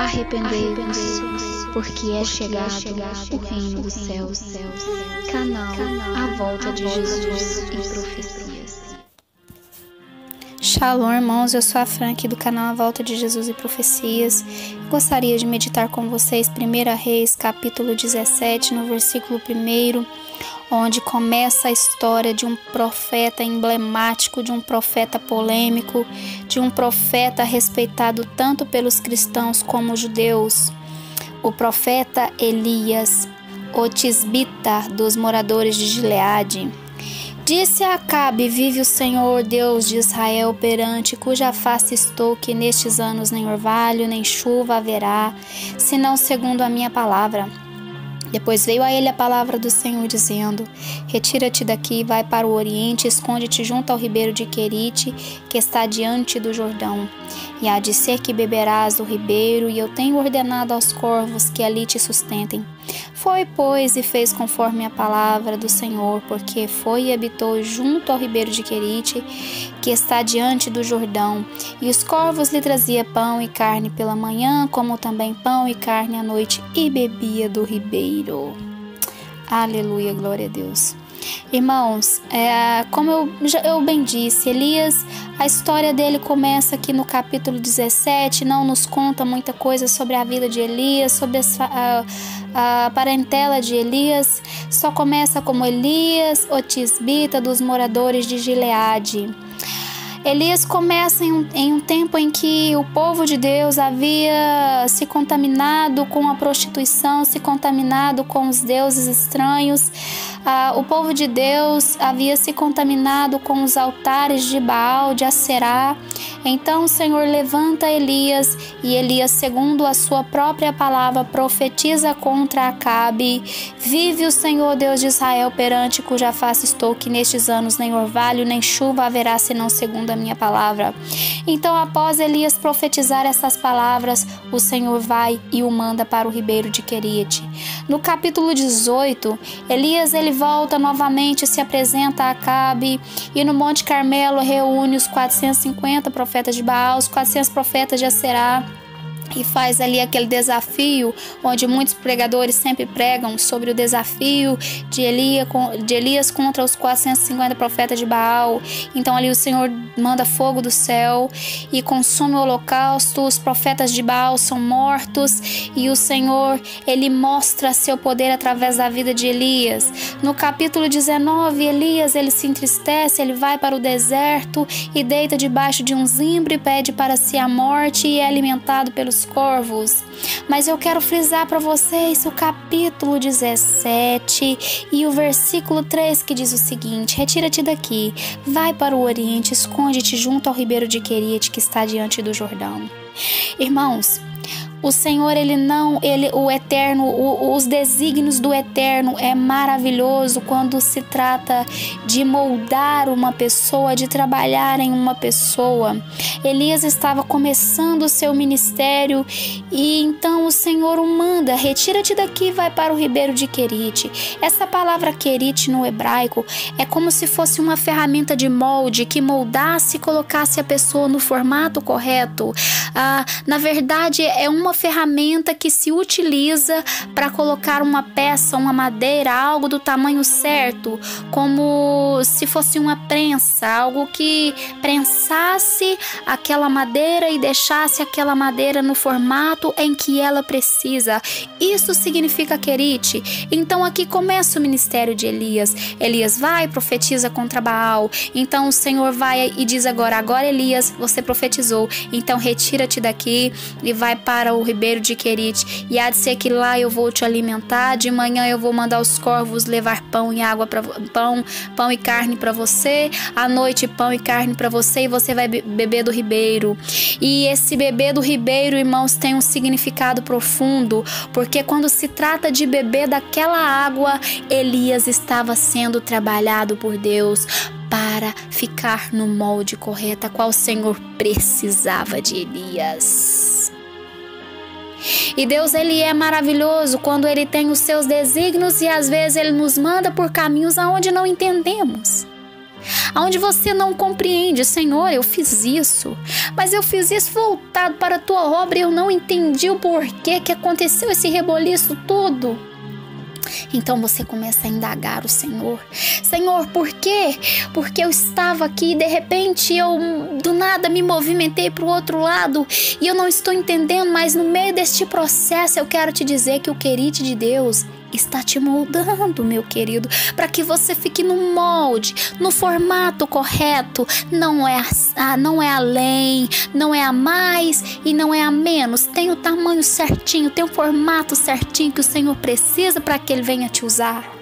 Arrependei-vos, porque é chegado o reino dos céus. Canal A Volta de Jesus e Profecias. Shalom, irmãos, eu sou a Fran aqui do canal A Volta de Jesus e Profecias. Gostaria de meditar com vocês 1 Reis, capítulo 17, no versículo 1, onde começa a história de um profeta emblemático, de um profeta polêmico, de um profeta respeitado tanto pelos cristãos como os judeus. O profeta Elias, o tisbita dos moradores de Gileade. Disse a Acabe: vive o Senhor Deus de Israel, perante cuja face estou, que nestes anos nem orvalho nem chuva haverá, senão segundo a minha palavra. Depois veio a ele a palavra do Senhor, dizendo: retira-te daqui, vai para o oriente, esconde-te junto ao ribeiro de Querite, que está diante do Jordão. E há de ser que beberás do ribeiro, e eu tenho ordenado aos corvos que ali te sustentem. Foi, pois, e fez conforme a palavra do Senhor, porque foi e habitou junto ao ribeiro de Querite, que está diante do Jordão. E os corvos lhe trazia pão e carne pela manhã, como também pão e carne à noite, e bebia do ribeiro. Aleluia, glória a Deus. Irmãos, como eu bem disse, Elias, a história dele começa aqui no capítulo 17, não nos conta muita coisa sobre a vida de Elias, sobre a parentela de Elias, só começa como Elias, o tisbita dos moradores de Gileade. Elias começa em um tempo em que o povo de Deus havia se contaminado com a prostituição, se contaminado com os deuses estranhos. O povo de Deus havia se contaminado com os altares de Baal, de Aserá. Então o Senhor levanta Elias, e Elias, segundo a sua própria palavra, profetiza contra Acabe: vive o Senhor Deus de Israel, perante cuja face estou, que nestes anos nem orvalho nem chuva haverá, senão segundo a minha palavra. Então, após Elias profetizar essas palavras, o Senhor vai e o manda para o ribeiro de Querite. No capítulo 18, Elias volta novamente, se apresenta a Acabe, e no Monte Carmelo reúne os 450 profetas de Baal, os 400 profetas de Aserá, e faz ali aquele desafio, onde muitos pregadores sempre pregam sobre o desafio de Elias contra os 450 profetas de Baal. Então ali o Senhor manda fogo do céu e consome o holocausto, os profetas de Baal são mortos, e o Senhor, ele mostra seu poder através da vida de Elias. No capítulo 19, Elias, ele se entristece, ele vai para o deserto e deita debaixo de um zimbro e pede para si a morte, e é alimentado pelos corvos. Mas eu quero frisar para vocês o capítulo 17 e o versículo 3, que diz o seguinte: retira-te daqui, vai para o oriente, esconde-te junto ao ribeiro de Querite, que está diante do Jordão. Irmãos, o Senhor, o Eterno, os desígnios do Eterno é maravilhoso quando se trata de moldar uma pessoa, de trabalhar em uma pessoa. Elias estava começando o seu ministério, e então o Senhor o manda: retira-te daqui, vai para o ribeiro de Querite. Essa palavra Querite no hebraico é como se fosse uma ferramenta de molde que moldasse e colocasse a pessoa no formato correto. Na verdade, é uma ferramenta que se utiliza para colocar uma peça, uma madeira, algo do tamanho certo, como se fosse uma prensa, algo que prensasse aquela madeira e deixasse aquela madeira no formato em que ela precisa. Isso significa Querite. Então aqui começa o ministério de Elias. Elias vai e profetiza contra Baal. Então o Senhor vai e diz agora Elias, você profetizou, então retira-te daqui e vai para o ribeiro de Querite, e há de ser que lá eu vou te alimentar. De manhã eu vou mandar os corvos levar pão e água para pão e carne para você, à noite pão e carne para você, e você vai beber do ribeiro. E esse beber do ribeiro, irmãos, tem um significado profundo, porque quando se trata de beber daquela água, Elias estava sendo trabalhado por Deus para ficar no molde correto, a qual o Senhor precisava de Elias. E Deus, ele é maravilhoso quando ele tem os seus desígnios, e às vezes ele nos manda por caminhos aonde não entendemos. onde você não compreende, Senhor, eu fiz isso, mas eu fiz isso voltado para a tua obra e eu não entendi o porquê que aconteceu esse reboliço todo. Então você começa a indagar o Senhor. Senhor, por quê? Porque eu estava aqui e de repente eu do nada me movimentei para o outro lado e eu não estou entendendo, mas no meio deste processo eu quero te dizer que o querido de Deus está te moldando, meu querido, para que você fique no molde, no formato correto. Não é além, não é a mais e não é a menos. Tem o tamanho certinho, tem o formato certinho que o Senhor precisa para que Ele venha te usar.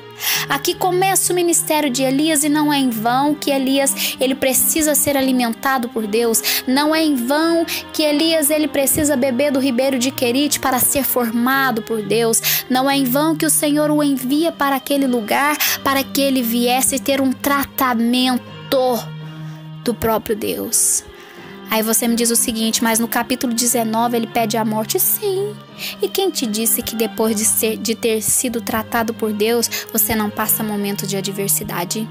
Aqui começa o ministério de Elias e não é em vão que Elias ele precisa ser alimentado por Deus. Não é em vão que Elias ele precisa beber do ribeiro de Querite para ser formado por Deus. Não é em vão que o Senhor o envia para aquele lugar para que ele viesse ter um tratamento do próprio Deus. Aí você me diz o seguinte, mas no capítulo 19 ele pede a morte? Sim. E quem te disse que depois de ter sido tratado por Deus, você não passa momento de adversidade?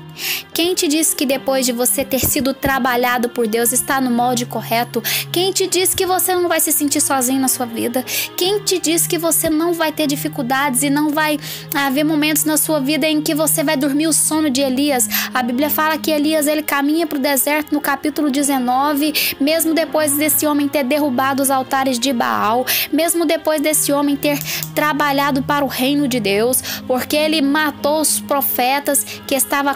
Quem te disse que depois de você ter sido trabalhado por Deus, está no molde correto? Quem te disse que você não vai se sentir sozinho na sua vida? Quem te disse que você não vai ter dificuldades e não vai haver momentos na sua vida em que você vai dormir o sono de Elias? A Bíblia fala que Elias ele caminha para o deserto no capítulo 19, mesmo depois desse homem ter derrubado os altares de Baal, mesmo depois desse homem ter trabalhado para o reino de Deus, porque ele matou os profetas que estavam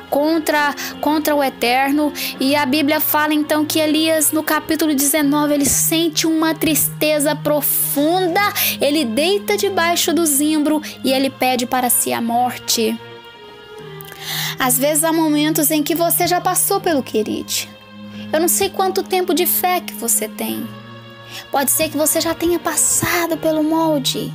contra o Eterno. E a Bíblia fala então que Elias no capítulo 19 ele sente uma tristeza profunda, ele deita debaixo do zimbro e ele pede para si a morte. Às vezes há momentos em que você já passou pelo Querite. Eu não sei quanto tempo de fé que você tem. Pode ser que você já tenha passado pelo molde.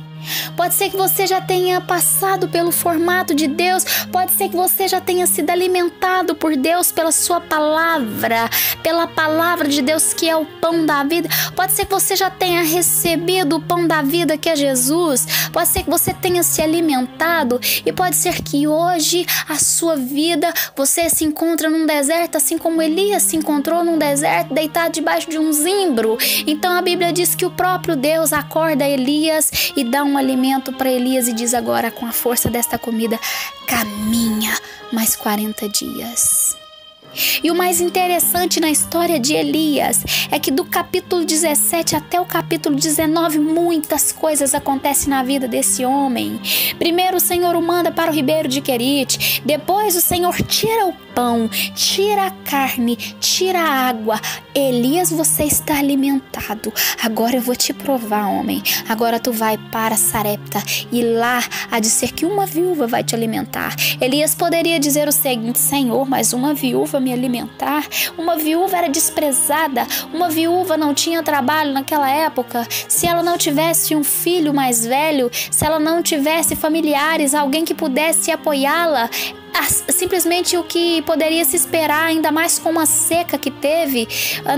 Pode ser que você já tenha passado pelo formato de Deus. Pode ser que você já tenha sido alimentado por Deus pela sua palavra, pela palavra de Deus que é o pão da vida. Pode ser que você já tenha recebido o pão da vida que é Jesus. Pode ser que você tenha se alimentado e pode ser que hoje a sua vida você se encontra num deserto, assim como Elias se encontrou num deserto deitado debaixo de um zimbro. Então a Bíblia diz que o próprio Deus acorda Elias e dá um alimento para Elias e diz agora, com a força desta comida, caminha mais 40 dias. E o mais interessante na história de Elias é que do capítulo 17 até o capítulo 19 muitas coisas acontecem na vida desse homem. Primeiro o Senhor o manda para o ribeiro de Querite, depois o Senhor tira o pão, tira a carne, tira a água. Elias, você está alimentado. Agora eu vou te provar, homem. Agora tu vai para Sarepta e lá há de ser que uma viúva vai te alimentar. Elias poderia dizer o seguinte: Senhor, mas uma viúva me alimentar? Uma viúva era desprezada, uma viúva não tinha trabalho naquela época. Se ela não tivesse um filho mais velho, se ela não tivesse familiares, alguém que pudesse apoiá-la, simplesmente o que poderia se esperar, ainda mais com uma seca que teve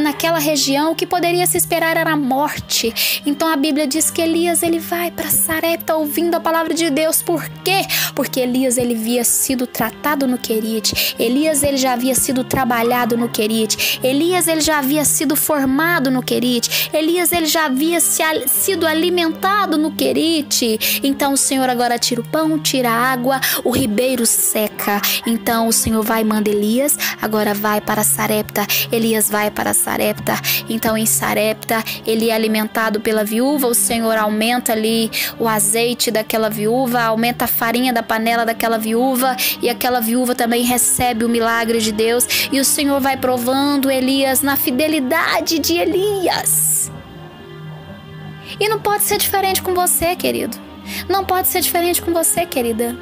naquela região, o que poderia se esperar era a morte. Então a Bíblia diz que Elias ele vai para Sarepta ouvindo a palavra de Deus. Por quê? Porque Elias ele havia sido tratado no Querite. Elias ele já havia sido trabalhado no Querite. Elias ele já havia sido formado no Querite. Elias ele já havia sido alimentado no Querite. Então o Senhor agora tira o pão, tira a água, o ribeiro seca. Então o Senhor vai e manda Elias, agora vai para Sarepta. Elias vai para Sarepta. Então em Sarepta ele é alimentado pela viúva. O Senhor aumenta ali o azeite daquela viúva, aumenta a farinha da panela daquela viúva, e aquela viúva também recebe o milagre de Deus. E o Senhor vai provando Elias na fidelidade de Elias. E não pode ser diferente com você, querido. Não pode ser diferente com você, querida.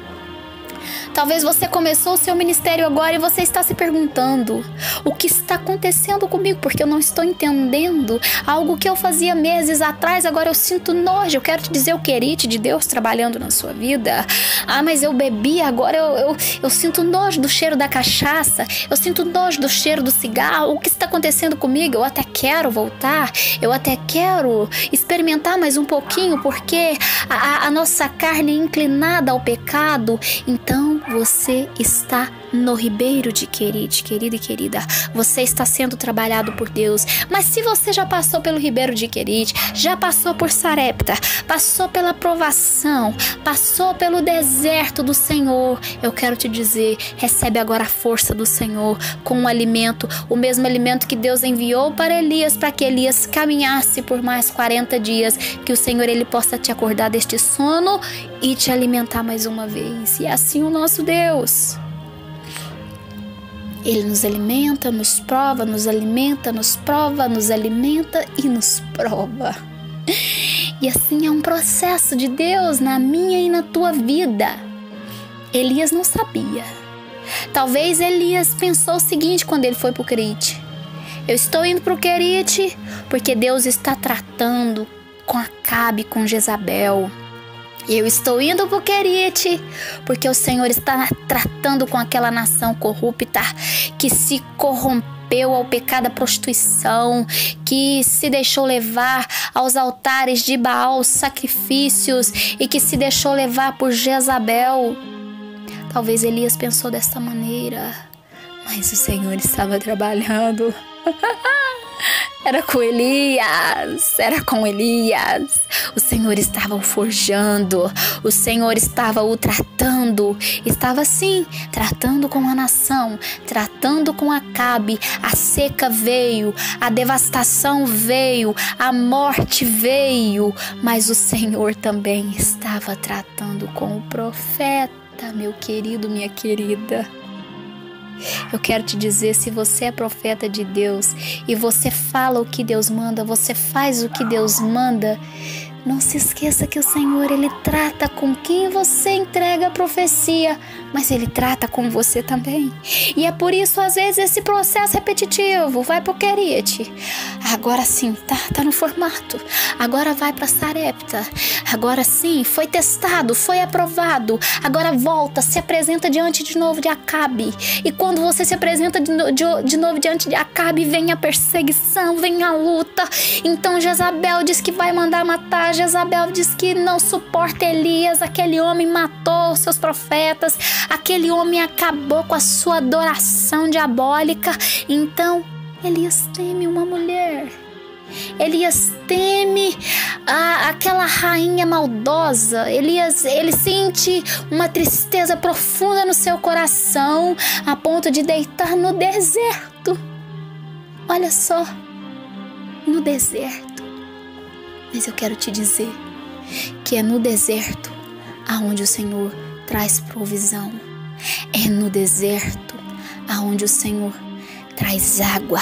Talvez você começou o seu ministério agora e você está se perguntando: o que está acontecendo comigo? Porque eu não estou entendendo algo que eu fazia meses atrás, agora eu sinto nojo. Eu quero te dizer o Querite de Deus trabalhando na sua vida. Ah, mas eu bebi, agora eu sinto nojo do cheiro da cachaça, eu sinto nojo do cheiro do cigarro. O que está acontecendo comigo? Eu até quero voltar, eu até quero experimentar mais um pouquinho, porque a nossa carne é inclinada ao pecado. Então você está no ribeiro de Querite. Querido e querida, você está sendo trabalhado por Deus. Mas se você já passou pelo ribeiro de Querite, já passou por Sarepta, passou pela provação, passou pelo deserto do Senhor, eu quero te dizer, recebe agora a força do Senhor com o alimento, o mesmo alimento que Deus enviou para Elias, para que Elias caminhasse por mais 40 dias, que o Senhor ele possa te acordar deste sono e te alimentar mais uma vez. E assim o nosso Deus, Ele nos alimenta, nos prova, nos alimenta, nos prova, nos alimenta e nos prova. E assim é um processo de Deus na minha e na tua vida. Elias não sabia. Talvez Elias pensou o seguinte quando ele foi para o Querite: eu estou indo para o Querite porque Deus está tratando com Acabe, com Jezabel. Eu estou indo para o Querite porque o Senhor está tratando com aquela nação corrupta que se corrompeu ao pecado da prostituição, que se deixou levar aos altares de Baal, sacrifícios, e que se deixou levar por Jezabel. Talvez Elias pensou desta maneira, mas o Senhor estava trabalhando. Era com Elias, era com Elias. O Senhor estava o forjando, o Senhor estava o tratando, estava sim, tratando com a nação, tratando com Acabe. A seca veio, a devastação veio, a morte veio, mas o Senhor também estava tratando com o profeta, meu querido, minha querida. Eu quero te dizer, se você é profeta de Deus e você fala o que Deus manda, você faz o que Deus manda, não se esqueça que o Senhor, Ele trata com quem você entrega a profecia, mas Ele trata com você também. E é por isso, às vezes, esse processo repetitivo. Vai pro Querite, agora sim, tá no formato. Agora vai pra Sarepta, agora sim, foi testado, foi aprovado. Agora volta, se apresenta diante de novo de Acabe. E quando você se apresenta de novo diante de Acabe, vem a perseguição, vem a luta. Então Jezabel diz que vai mandar matar. Jezabel diz que não suporta Elias. Aquele homem matou os seus profetas. Aquele homem acabou com a sua adoração diabólica. Então Elias teme uma mulher. Elias teme aquela rainha maldosa. Ele sente uma tristeza profunda no seu coração, a ponto de deitar no deserto. Olha só, no deserto. Mas eu quero te dizer que é no deserto aonde o Senhor traz provisão. É no deserto aonde o Senhor traz água.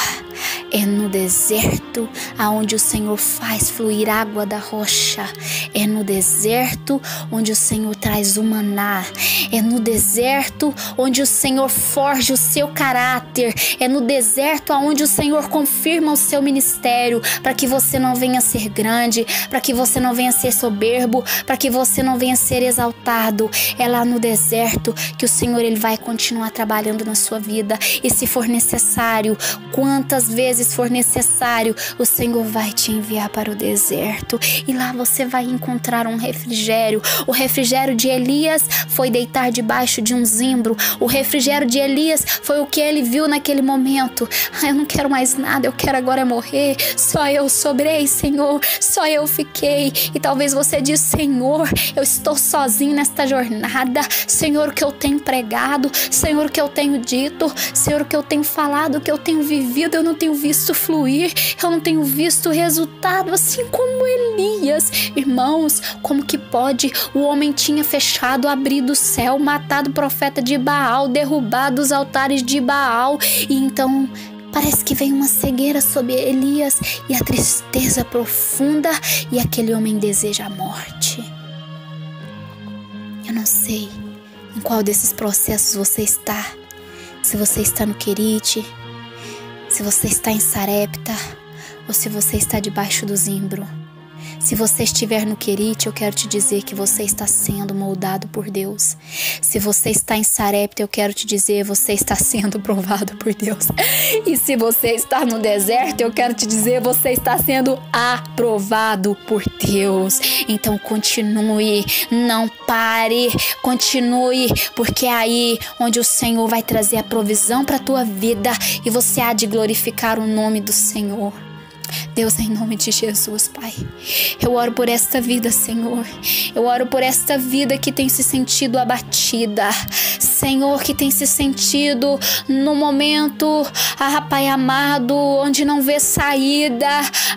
É no deserto aonde o Senhor faz fluir água da rocha. É no deserto onde o Senhor traz o maná. É no deserto onde o Senhor forja o seu caráter. É no deserto aonde o Senhor confirma o seu ministério, para que você não venha ser grande, para que você não venha ser soberbo, para que você não venha ser exaltado. É lá no deserto que o Senhor ele vai continuar trabalhando na sua vida. E se for necessário, quantas vezes for necessário, o Senhor vai te enviar para o deserto. E lá você vai encontrar um refrigério. O refrigério de Elias foi deitar debaixo de um zimbro. O refrigério de Elias foi o que ele viu naquele momento. Eu não quero mais nada, eu quero agora morrer. Só eu sobrei, Senhor. Só eu fiquei. E talvez você diz: Senhor, eu estou sozinho nesta jornada. Senhor, o que eu tenho pregado, Senhor, o que eu tenho dito, Senhor, o que eu tenho falado, o que eu tenho vivido, eu não tenho visto fluir, eu não tenho visto resultado, assim como Elias. Irmãos, como que pode? O homem tinha fechado, abrido o céu, matado o profeta de Baal, derrubado os altares de Baal, e então parece que veio uma cegueira sobre Elias e a tristeza profunda, e aquele homem deseja a morte. Eu não sei em qual desses processos você está. Se você está no Querite, se você está em Sarepta, ou se você está debaixo do zimbro. Se você estiver no Querite, eu quero te dizer que você está sendo moldado por Deus. Se você está em Sarepta, eu quero te dizer, você está sendo provado por Deus. E se você está no deserto, eu quero te dizer, você está sendo aprovado por Deus. Então continue, não pare, continue, porque é aí onde o Senhor vai trazer a provisão para a tua vida e você há de glorificar o nome do Senhor. Deus, em nome de Jesus, Pai, eu oro por esta vida, Senhor. Eu oro por esta vida que tem se sentido abatida, Senhor, que tem se sentido no momento, Pai amado, onde não vê saída,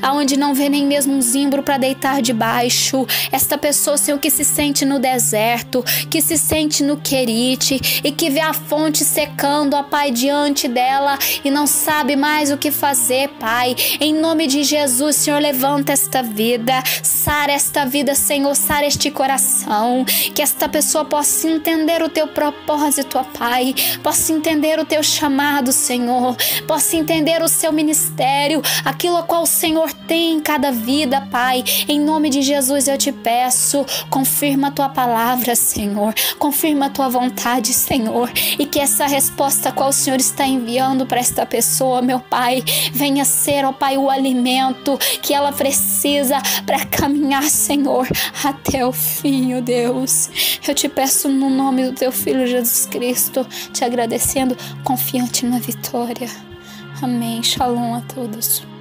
aonde não vê nem mesmo um zimbro para deitar debaixo. Esta pessoa, Senhor, que se sente no deserto, que se sente no Querite e que vê a fonte secando, Pai, diante dela e não sabe mais o que fazer, Pai. Em nome de Jesus, Senhor, levanta esta vida, sara esta vida, Senhor, sara este coração, que esta pessoa possa entender o teu propósito, ó Pai, possa entender o teu chamado, Senhor, possa entender o seu ministério, aquilo a qual o Senhor tem em cada vida, Pai. Em nome de Jesus eu te peço, confirma a tua palavra, Senhor, confirma a tua vontade, Senhor, e que essa resposta a qual o Senhor está enviando para esta pessoa, meu Pai, venha ser, ó Pai, o alimento que ela precisa para caminhar, Senhor, até o fim, ó Deus. Eu te peço no nome do teu Filho Jesus Cristo, te agradecendo, confiante na vitória. Amém. Shalom a todos.